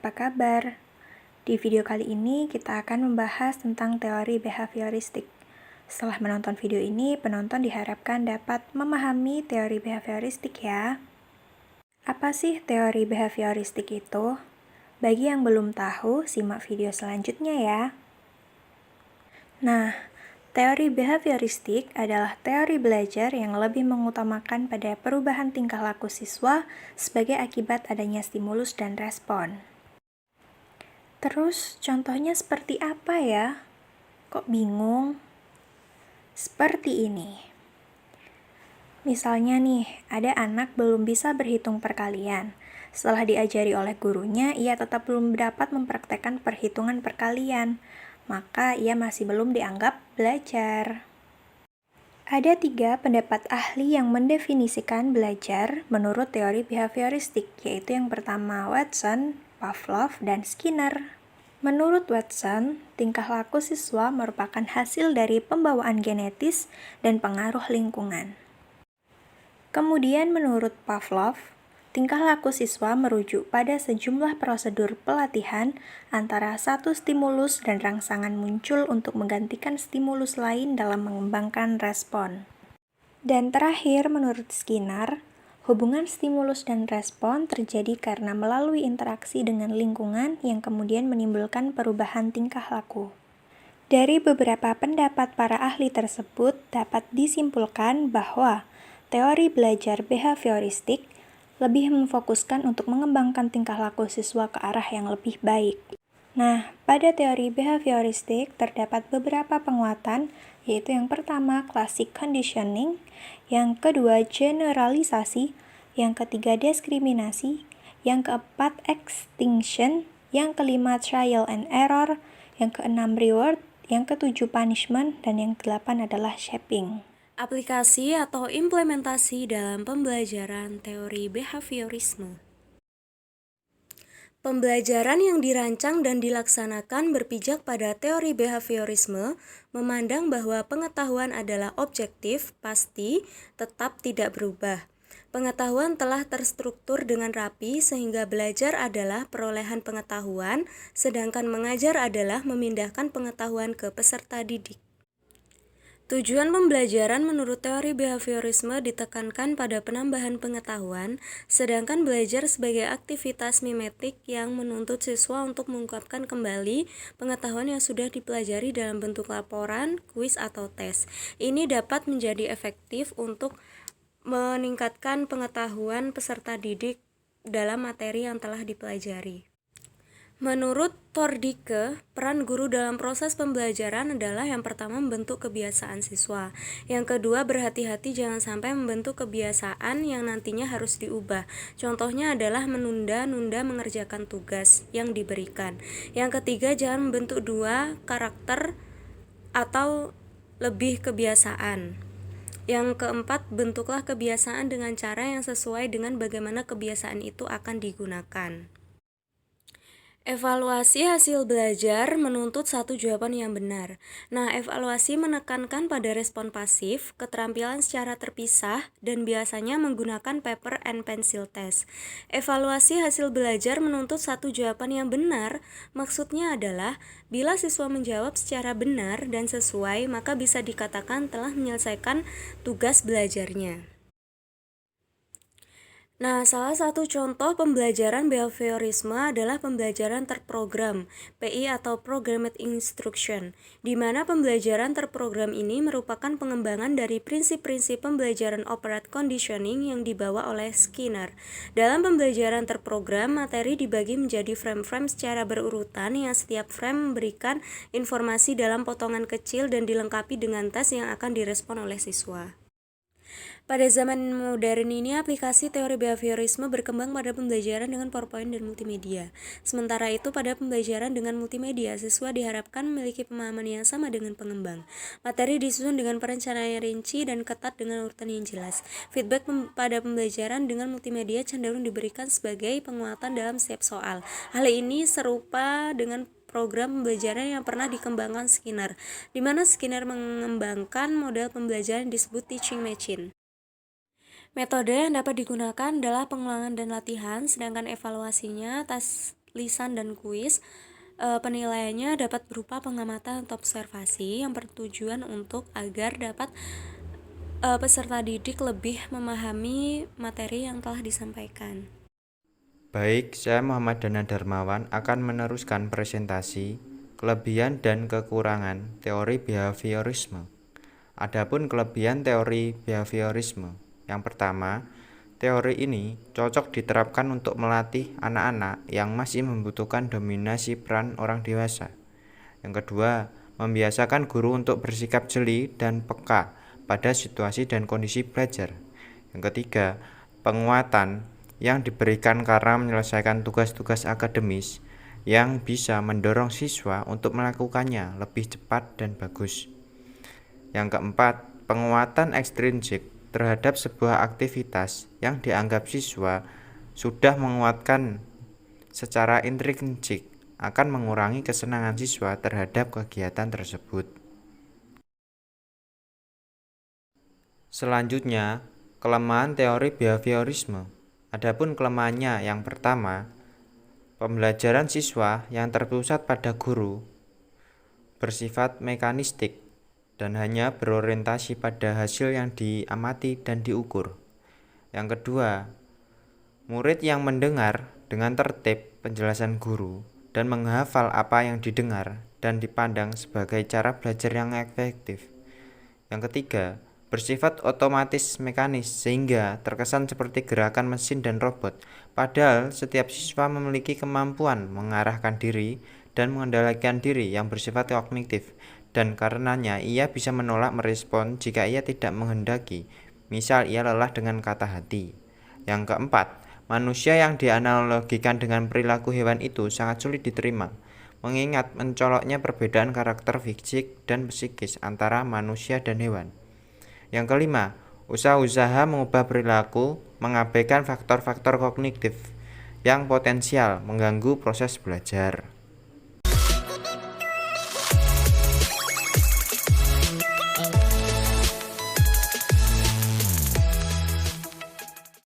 apa kabar? Di video kali ini kita akan membahas tentang teori behavioristik. Setelah menonton video ini, penonton diharapkan dapat memahami teori behavioristik ya. Apa sih teori behavioristik itu? Bagi yang belum tahu, simak video selanjutnya ya. Nah, teori behavioristik adalah teori belajar yang lebih mengutamakan pada perubahan tingkah laku siswa sebagai akibat adanya stimulus dan respon. Terus contohnya seperti apa ya? Kok bingung? Seperti ini. Misalnya nih, ada anak belum bisa berhitung perkalian. Setelah diajari oleh gurunya, ia tetap belum dapat mempraktekkan perhitungan perkalian. Maka ia masih belum dianggap belajar. Ada 3 pendapat ahli yang mendefinisikan belajar menurut teori behavioristik, yaitu yang pertama Watson, Pavlov, dan Skinner. Menurut Watson, tingkah laku siswa merupakan hasil dari pembawaan genetis dan pengaruh lingkungan. Kemudian menurut Pavlov, tingkah laku siswa merujuk pada sejumlah prosedur pelatihan antara satu stimulus dan rangsangan muncul untuk menggantikan stimulus lain dalam mengembangkan respon. Dan terakhir, menurut Skinner, hubungan stimulus dan respon terjadi karena melalui interaksi dengan lingkungan yang kemudian menimbulkan perubahan tingkah laku. Dari beberapa pendapat para ahli tersebut dapat disimpulkan bahwa teori belajar behavioristik lebih memfokuskan untuk mengembangkan tingkah laku siswa ke arah yang lebih baik. Nah, pada teori behavioristik terdapat beberapa penguatan, yaitu yang pertama classic conditioning, yang kedua generalisasi, yang ketiga diskriminasi, yang keempat extinction, yang kelima trial and error, yang keenam reward, yang ketujuh punishment, dan yang kedelapan adalah shaping. Aplikasi atau implementasi dalam pembelajaran teori behaviorisme. Pembelajaran yang dirancang dan dilaksanakan berpijak pada teori behaviorisme, memandang bahwa pengetahuan adalah objektif, pasti, tetap tidak berubah. Pengetahuan telah terstruktur dengan rapi sehingga belajar adalah perolehan pengetahuan, sedangkan mengajar adalah memindahkan pengetahuan ke peserta didik. Tujuan pembelajaran menurut teori behaviorisme ditekankan pada penambahan pengetahuan, sedangkan belajar sebagai aktivitas mimetik yang menuntut siswa untuk mengungkapkan kembali pengetahuan yang sudah dipelajari dalam bentuk laporan, kuis, atau tes. Ini dapat menjadi efektif untuk meningkatkan pengetahuan peserta didik dalam materi yang telah dipelajari. Menurut Thordicke, peran guru dalam proses pembelajaran adalah yang pertama membentuk kebiasaan siswa. Yang kedua, berhati-hati jangan sampai membentuk kebiasaan yang nantinya harus diubah. Contohnya adalah menunda-nunda mengerjakan tugas yang diberikan. Yang ketiga, jangan membentuk 2 karakter atau lebih kebiasaan. Yang keempat, bentuklah kebiasaan dengan cara yang sesuai dengan bagaimana kebiasaan itu akan digunakan. Evaluasi hasil belajar menuntut satu jawaban yang benar. Nah, evaluasi menekankan pada respon pasif, keterampilan secara terpisah, dan biasanya menggunakan paper and pencil test. Evaluasi hasil belajar menuntut satu jawaban yang benar, maksudnya adalah bila siswa menjawab secara benar dan sesuai, maka bisa dikatakan telah menyelesaikan tugas belajarnya. Nah, salah satu contoh pembelajaran behaviorisme adalah pembelajaran terprogram, PI atau Programmed Instruction, di mana pembelajaran terprogram ini merupakan pengembangan dari prinsip-prinsip pembelajaran operant conditioning yang dibawa oleh Skinner. Dalam pembelajaran terprogram, materi dibagi menjadi frame-frame secara berurutan yang setiap frame memberikan informasi dalam potongan kecil dan dilengkapi dengan tes yang akan direspon oleh siswa. Pada zaman modern ini, aplikasi teori behaviorisme berkembang pada pembelajaran dengan PowerPoint dan multimedia. Sementara itu, pada pembelajaran dengan multimedia, siswa diharapkan memiliki pemahaman yang sama dengan pengembang. Materi disusun dengan perencanaan yang rinci dan ketat dengan urutan yang jelas. Feedback pada pembelajaran dengan multimedia cenderung diberikan sebagai penguatan dalam setiap soal. Hal ini serupa dengan program pembelajaran yang pernah dikembangkan Skinner, di mana Skinner mengembangkan model pembelajaran disebut teaching machine. Metode yang dapat digunakan adalah pengulangan dan latihan, sedangkan evaluasinya lisan, dan kuis. Penilaiannya dapat berupa pengamatan atau observasi yang bertujuan untuk agar dapat peserta didik lebih memahami materi yang telah disampaikan. Baik, saya Muhammad Dana Darmawan akan meneruskan presentasi kelebihan dan kekurangan teori behaviorisme. Adapun kelebihan teori behaviorisme, yang pertama, teori ini cocok diterapkan untuk melatih anak-anak yang masih membutuhkan dominasi peran orang dewasa. Yang kedua, membiasakan guru untuk bersikap jeli dan peka pada situasi dan kondisi belajar. Yang ketiga, penguatan yang diberikan karena menyelesaikan tugas-tugas akademis yang bisa mendorong siswa untuk melakukannya lebih cepat dan bagus. Yang keempat, penguatan ekstrinsik terhadap sebuah aktivitas yang dianggap siswa sudah menguatkan secara intrinsik akan mengurangi kesenangan siswa terhadap kegiatan tersebut. Selanjutnya, kelemahan teori behaviorisme. Adapun kelemahannya yang pertama, pembelajaran siswa yang terpusat pada guru bersifat mekanistik dan hanya berorientasi pada hasil yang diamati dan diukur. Yang kedua, murid yang mendengar dengan tertib penjelasan guru dan menghafal apa yang didengar dan dipandang sebagai cara belajar yang efektif. Yang ketiga, bersifat otomatis mekanis sehingga terkesan seperti gerakan mesin dan robot, padahal setiap siswa memiliki kemampuan mengarahkan diri dan mengendalikan diri yang bersifat kognitif, dan karenanya ia bisa menolak merespon jika ia tidak menghendaki, misal ia lelah dengan kata hati. Yang keempat, manusia yang dianalogikan dengan perilaku hewan itu sangat sulit diterima, mengingat mencoloknya perbedaan karakter fisik dan psikis antara manusia dan hewan. Yang kelima, usaha-usaha mengubah perilaku mengabaikan faktor-faktor kognitif yang potensial mengganggu proses belajar.